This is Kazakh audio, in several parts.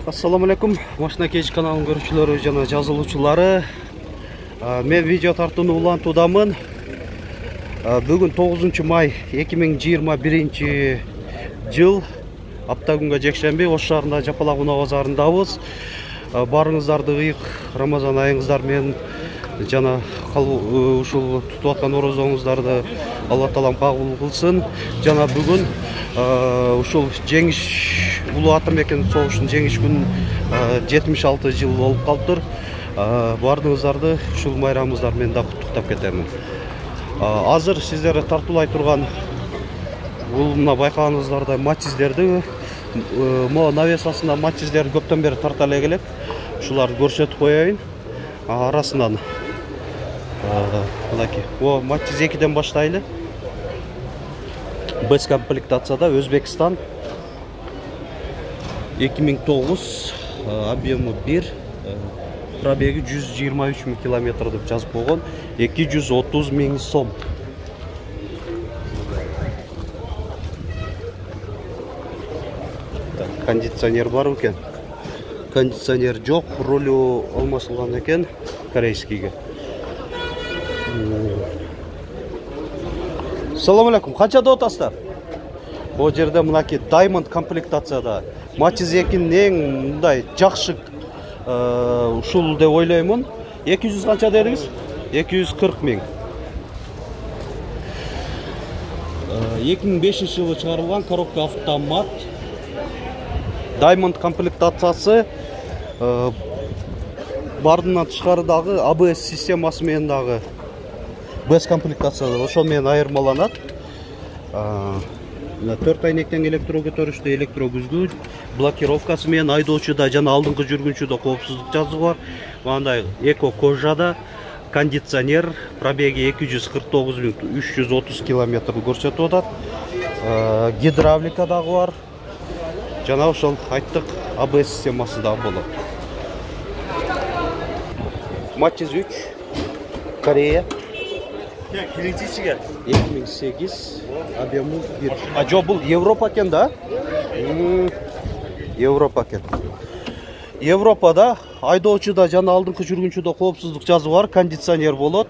Assalamu alaikum. Машина кеш каналының көрүүчүлөрү жана жазылуучулары. Мен видео тартууну улантуудамын. Бүгүн 9 май 2021 жыл. Апта күнгө жекшемби Ош шаарында Жапалак унаа базарындабыз. Барыңыздарды ыйык Рамазан айыңыздар менен жана ушул тутуп аткан орозоңуздарды Алла таалам кабыл кылсын. Жана бүгүн ушул жеңиш Улуу Атамекен согушунун жеңиш күнүн 76 жыл болуп калыптыр. Бардыгыңыздарды ушул майрамыңыздар менен да куттуктап кетемин. Азыр сиздерге тартуулай турган бул мына байкаганыңыздардай матчиздерди, могу навесасында матчиздерди көптөн бери тарта эле келет. Ушуларды көрсөтүп коеюн. Арасынан мынакей матчиз 2ден баштайлы. Без комплектацияда Өзбекстан 2009, объемы 1, пробеги 123 000 километр деп жазып койгон, 230 000 сом. Кондиционер бар экен. Кондиционер жок, рулю алмашылган экен корейскийге. Салам алейкум. Канчада отасыздар? Бул жерде мынакей Diamond комплектацияда матчиз 2-нин эң мындай жакшы ушул деп ойлоймун. 200 канча дедиңиз? 240 000. 2005 жылы чыгарылган коробка автомат. Diamond комплектациясы бардынан тышкары дагы ABS системасы менен дагы без комплектацияда ошол менен айырмаланат. 4 айнектен электро көтөрүштө, электро күзгүч, блокировкасы менен айдоочуда жана алдыңкы жүргүнчүдө коопсуздук жазыгы бар. Мындай эко кожада, кондиционер, пробеги 249 330 км көрсөтүп атат. Гидравлика дагы бар. Жана ошол айттык ABS системасы дагы болот. Матчиз 3, Корея. 2008, объему 1. А жо бул Европа экен да? Европа экен. Европада айдоочуда жана алдыңкы жүргүнчүдө коопсуздук жазыгы бар, кондиционер болот,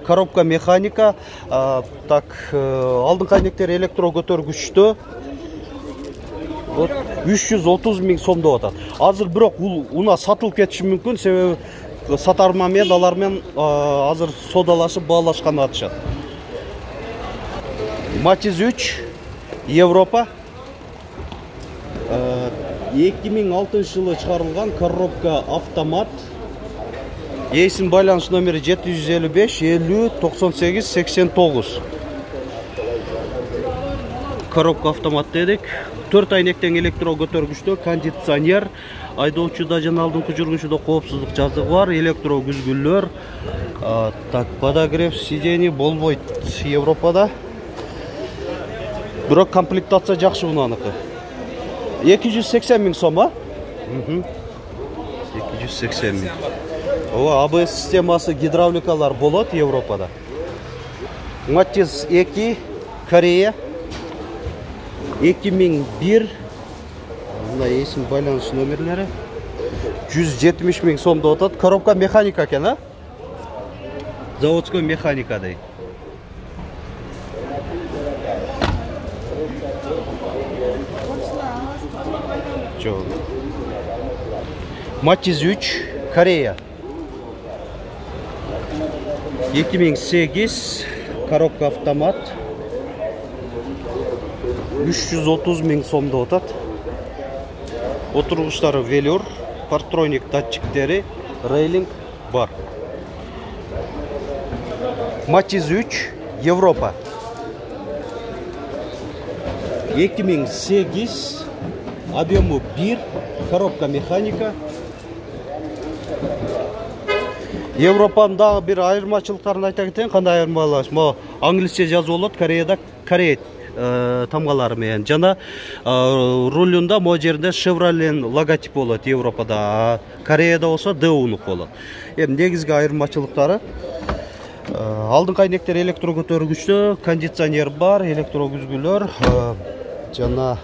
коробка механика, алдыңкы айнектер электро көтөргүчтө 330 000 сом деп атат. Азыр бирок бул унаа сатылып кетиши мүмкүн, себеби сатарма менен алар менен азыр содалашып баалашканын айтышат. Матчиз 3, Европа. 2006 жылы чыгарылган коробка автомат. Эсин байланыш номери 755 50 98 89. Коробка автомат дедик. 4 айнектен электро көтөргүчтө, кондиционер, айдоочуда жана алдыңкы жүргүнчүдө коопсуздук жазыгы бар, электро күзгүлөр, подогрев сидений болбойт Европада. Бирок комплектация жакшы унааныкы. 280 000 сом, 280 000. ABS системасы, гидравликалар болот Европада. Матчиз 2, Корея. 2001, мына эсин байланыш номерлери 170 000 сом деп атат. Коробка механика экен, а? Заводской механика дейт. Матчиз 3, Корея. 2008, коробка автомат. 330 000 сом деп атат. Отургучтары велюр, партроник датчиктери, рейлинг бар. Матчиз 3, Европа. 2008, объему 1, коробка механика. Европанын дагы бир айырмачылыктарын айта кетейин. Кандай айырмалаш? Могу англисче жазып болот, Кореяда Корей тамгалары менен. Жана рулунда могу жерде Chevrolet логотип болот Европада, Кореяда болсо DU болот. Эми негизги айырмачылыктары алдыңкы айнектер электро көтөргүчтө, кондиционер бар, электро күзгүлөр, жана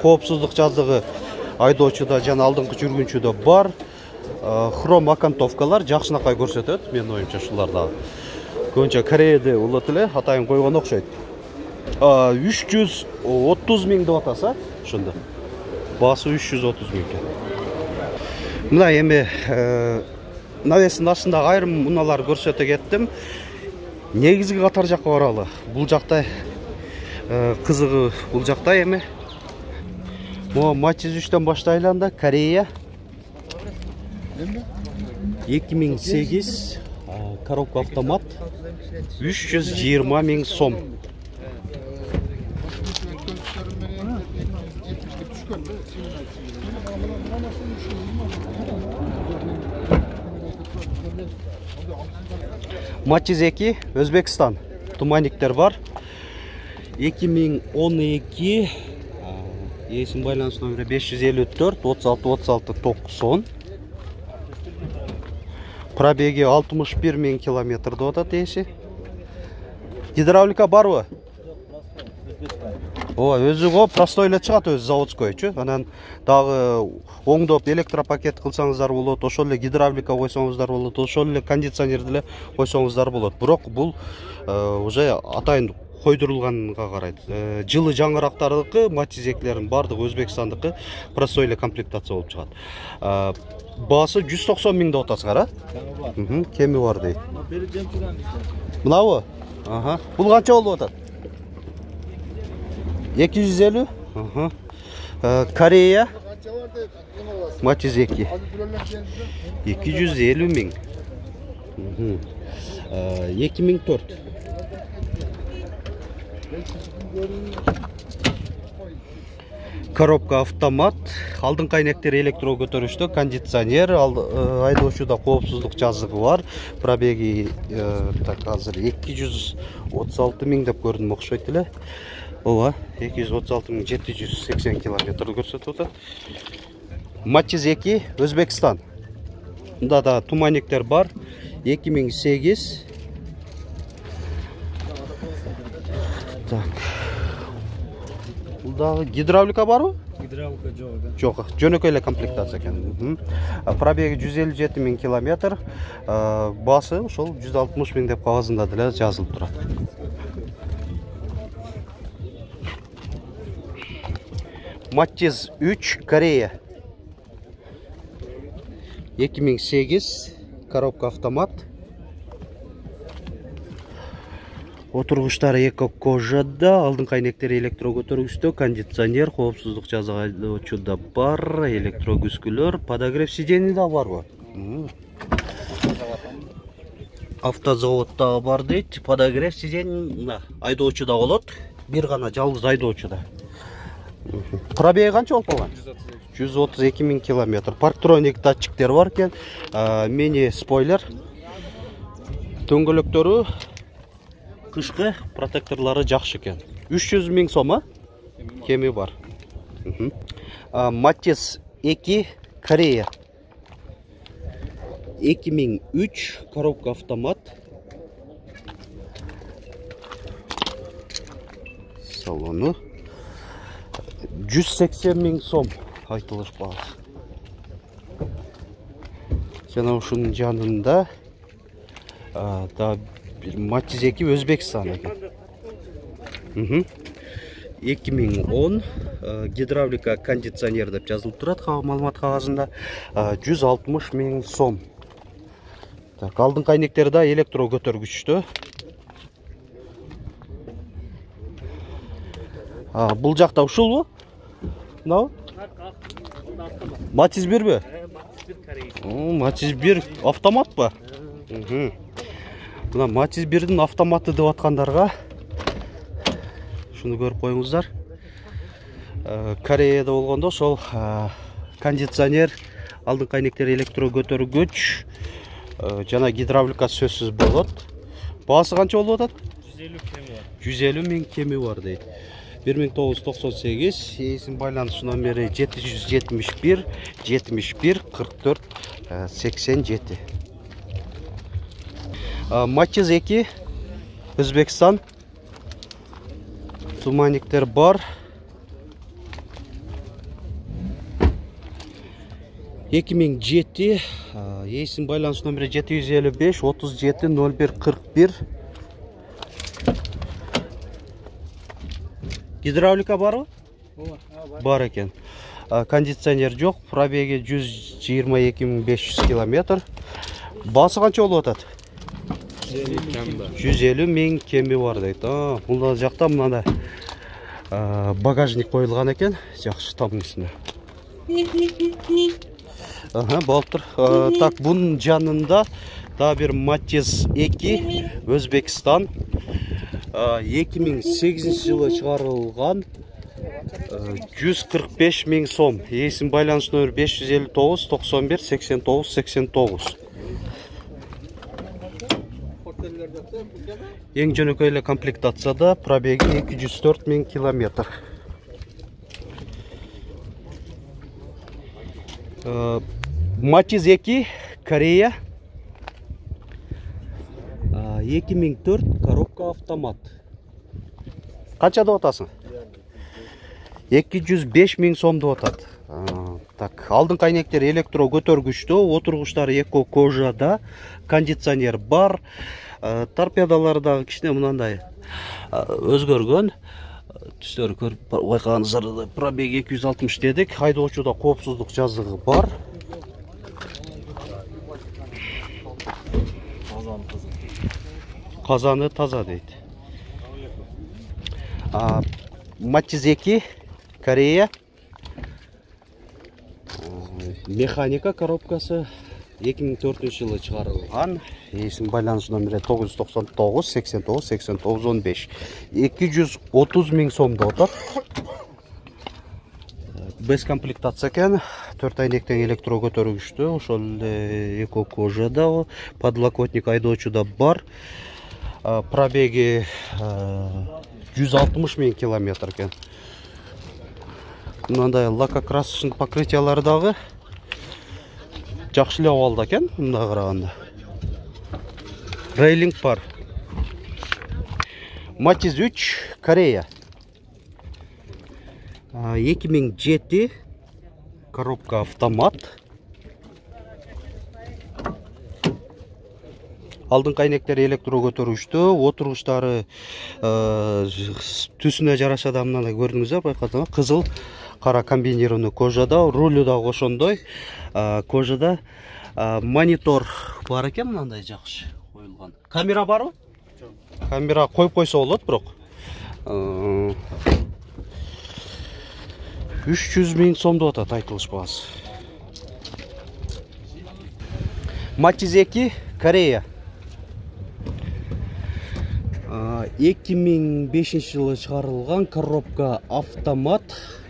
коопсуздук жазыгы айдоочуда жана алдыңкы жүргүнчүдө бар. Хром окантовкалар жакшынакай көрсөтөт, менин оюмча ушулар дагы. Көбүнчө Кореяда улут эле атайын койгон окшойт. 330 миң деп атаса, ошондо. Баасы 330 миң экен. Мына эми навестин астында айрым унаалар көрсөтө кеттим. Негизги катар жакка баралы. Бул жакта кызыгы бул жакта эми. Могу Matiz 3төн баштайлы анда Корея. 2008 коробка автомат 320 миң сом. Matiz 2 Өзбекстан. Туманниктер бар. 2012 есім байланыс номері 554 36 90. Пробеги 61 миң километр деп есі. Гидравлика бар бы? Өзі го простой эле чыгат, өзү заводскойчу. Анан дагы оңдоп электропакет кылсаңыздар болот, ошол эле гидравлика койсоңуздар болот, ошол эле кондиционерди эле койсоңуздар болот. Бирок бул уже атайын койдурулганга карайт. Жылы жаңырактардыкы Matiz 2лердин бардыгы Өзбекстандыкы простой эле комплектация болуп чыгат. Баасы 190 миң деп атасыңар, кеми бар дейт. Мынабы? Бул канча болуп атат? 250? Корея Matiz 2 250 миң. 2004. Коробка автомат, алдыңкы айнектер электро көтөрүштө, кондиционер, айдоочуда коопсуздук жазыгы бар. Пробеги азыр 236 миң деп көрдүм, окшойт эле. 236 миң 780 километр көрсөтүп атат. Matiz 2 Өзбекстан. Мында да туманниктер бар. 2008. Так. Бул гидравлика барбы? Гидравлика жок. Жок, жөнөкөй эле комплектация экен. Пробеги 157 миң километр. Баасы ошол 160 миң деп кагазында деле жазылып турат. Matiz 3 Корея. 2008 коробка автомат. Отургучтары эко кожада, алдыңкы айнектери электро көтөргүчтө, кондиционер, коопсуздук жазыгы айдоочуда бар, электро күзгүлөр, подогрев сидений да барбы? Автозаводда бар дейт, подогрев сидений айдоочуда болот, бир гана жалгыз айдоочуда. Пробеги канча болуп калган? 132 миң километр. Парктроник датчиктер бар экен, мини спойлер, дөңгөлөктөрү кышкы протекторлары жакшы экен. 300 миң сом, кеми бар. Matiz 2 Корея. 2003 коробка автомат. Салону 180 миң сом айтылыш баасы. Жана ушунун жанында да Matiz 2 Өзбекстан экен. 2010 гидравлика кондиционер деп жазылып турат маалымат кагазында. 160 миң сом. Так, алдыңкы айнектери да электро көтөргүчтө. Бул жакта ушулбу? Мынабы? Matiz 1бі? Matiz 1 автомат ба? Мына Matiz 1-дин автоматы деп аткандарга шуну көрүп коюңуздар. Кореяда болгондо ошол кондиционер, алдыңкы айнектер электро көтөргүч жана гидравлика сөзсүз болот. Баасы канча болуп атат? 150 миң кеми бар дейт. 1998, есім байланыс номері 771 71 44 87. Matiz 2 Өзбекстан. Туманниктер бар. 2007 ейсін байланыс номері 755 37 01 41. Гидравлика бар ма? Бар екен. Кондиционер жоқ, пробеги 122 километр. Басы қанша болып атады? 150 мың кемі бар дейді. Мұнда жақта мынада багажник қойылған екен. Жақсы тамның үстіне. Болып тұр. Так, бұның жанында да бір Матиз 2 Өзбекстан 2008 жылы шығарылған 145 мың сом. Есім байланыс нөмір 559 91 89 89. Ең жөнөкөйлі комплектацияда пробеги 204 мың километр. Матиз 2 Корея 2004 коробка автомат. Қаншада отасың? 205 мың сомды отады. Так, алдын қайнектер электро көтергішті, отырғыштары эко кожада, кондиционер бар, торпедалардағы кішіне мұнандай өзгөргөн. Түстері көріп байқағаныздар, пробег 260 дедік, айдоочуда коопсуздук жазығы бар. Қазаны таза дейді. Матиз 2 Корея. Механика коробкасы 2004 жылы шығарылған. Есім байланыс номері 999 89 89 15. 230 мың сомды отыр. Без комплектация екен. 4 айнектен электро көтөргүчтү. Ошол эко кожада, подлокотник айдоочуда бар. Пробеги 160 мың километр екен. Мынандай лакокрасочный покрытиялардағы жақшылау алды екен, мында қарағанда. Рейлинг бар. Матиз 3 Корея 2007 коробка автомат. Алдын қайнектер электро көтөргүчтү, отургучтары түсүнө жараша адамнан көрдүңүз, байкадыңыз, кызыл кара комбинированный кожада, рулю да ошондой кожада. Монитор бар экен, мындай жакшы коюлган. Камера барбы? Камера коюп койсо болот, бирок 300 мың сомду атат айтылыш баасы. Матиз 2 Корея 2005 жылы шығарылған коробка автомат.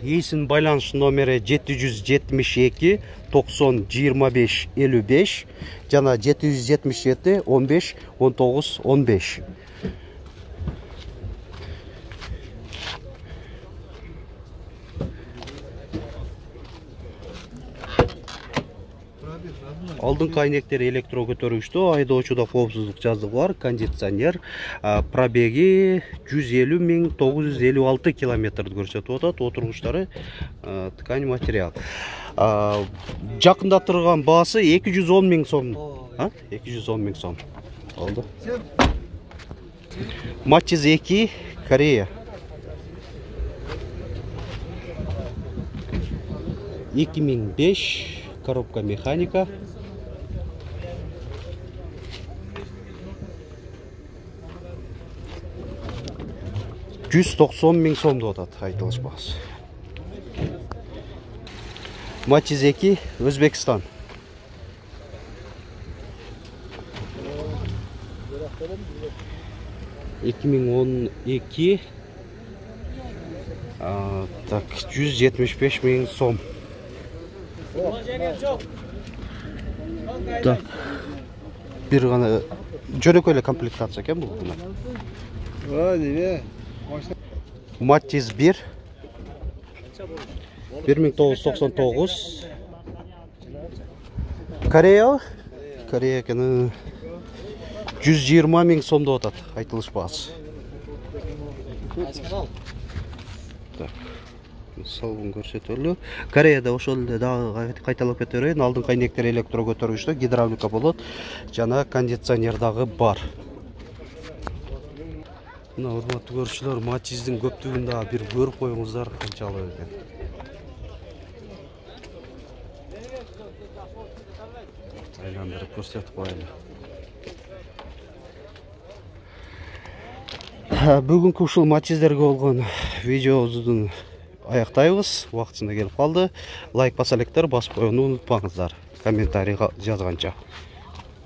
Есін байланыс номері 772 90 25 55 жана 777 15 19 15. Алдын қайнектер электро көтөргүчтү, айдоочуда коопсуздук жазыгы бар, кондиционер, пробеги 150 мың 956 километрді көрсөтүп атат, отургучтары ткань материал. Жакында турган баасы 210 мың сом. 210 мың сом. Oldu. Матиз 2 Корея 2005 коробка механика. $190 мың сомды отат айтылыш баасы. Матиз 2 Өзбекстан 2012 так 175 мың сом. Так, bir ғана жөнөкөйлө комплектация екен бұл. Матиз 1 1999 Корея екен 120 мың сомды отат айтылыш баасы. салгын көрсөтөлү. Кореяда ошол эле дагы кайталап кете берейин. Алдыңкы айнектер электро көтөргүчтө, гидравлика болот жана кондиционер дагы бар. Мына урматтуу көрүүчүлөр, Матиздин көптүгүн дагы бир көрүп коюңуздар канчалык экен. Айландырып көрсөтүп коелу. Бүгүнкү ушул Матиздерге болгон видеобуздун аяктайбыз. Убактысында келип калды. Лайк баса электер, басып коюуну унутпаңыздар. Комментарий жазганча.